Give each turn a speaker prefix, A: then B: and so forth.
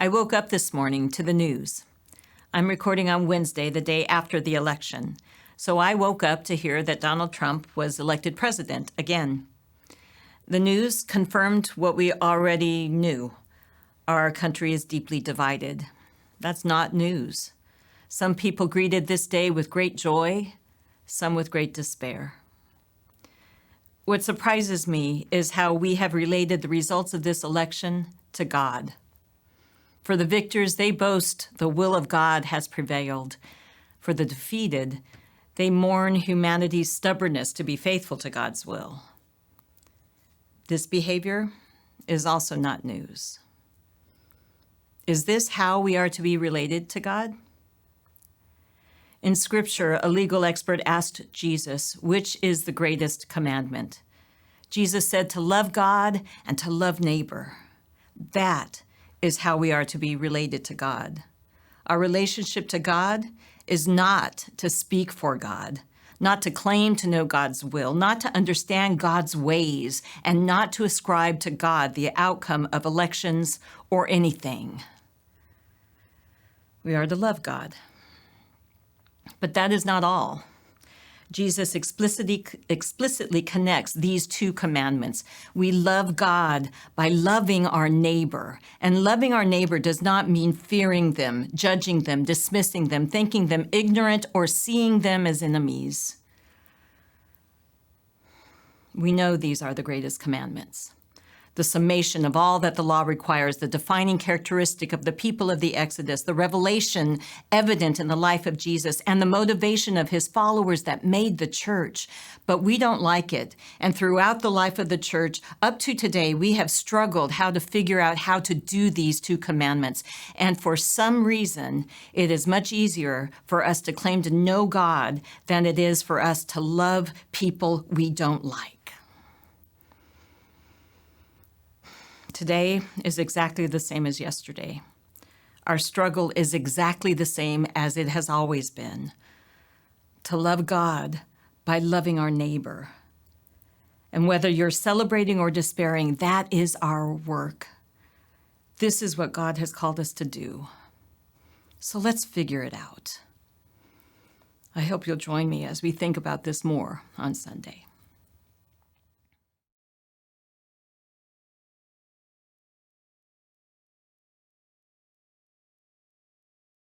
A: I woke up this morning to the news. I'm recording on Wednesday, the day after the election. So I woke up to hear that Donald Trump was elected president again. The news confirmed what we already knew. Our country is deeply divided. That's not news. Some people greeted this day with great joy, some with great despair. What surprises me is how we have related the results of this election to God. For the victors, they boast the will of God has prevailed. For the defeated, they mourn humanity's stubbornness to be faithful to God's will. This behavior is also not news. Is this how we are to be related to God? In Scripture, a legal expert asked Jesus, which is the greatest commandment? Jesus said to love God and to love neighbor. That is how we are to be related to God. Our relationship to God is not to speak for God, not to claim to know God's will, not to understand God's ways, and not to ascribe to God the outcome of elections or anything. We are to love God. But that is not all. Jesus explicitly connects these two commandments. We love God by loving our neighbor. And loving our neighbor does not mean fearing them, judging them, dismissing them, thinking them ignorant, or seeing them as enemies. We know these are the greatest commandments. The summation of all that the law requires, the defining characteristic of the people of the Exodus, the revelation evident in the life of Jesus, and the motivation of his followers that made the church. But we don't like it. And throughout the life of the church, up to today, we have struggled how to figure out how to do these two commandments. And for some reason, it is much easier for us to claim to know God than it is for us to love people we don't like. Today is exactly the same as yesterday. Our struggle is exactly the same as it has always been. To love God by loving our neighbor. And whether you're celebrating or despairing, that is our work. This is what God has called us to do. So let's figure it out. I hope you'll join me as we think about this more on Sunday.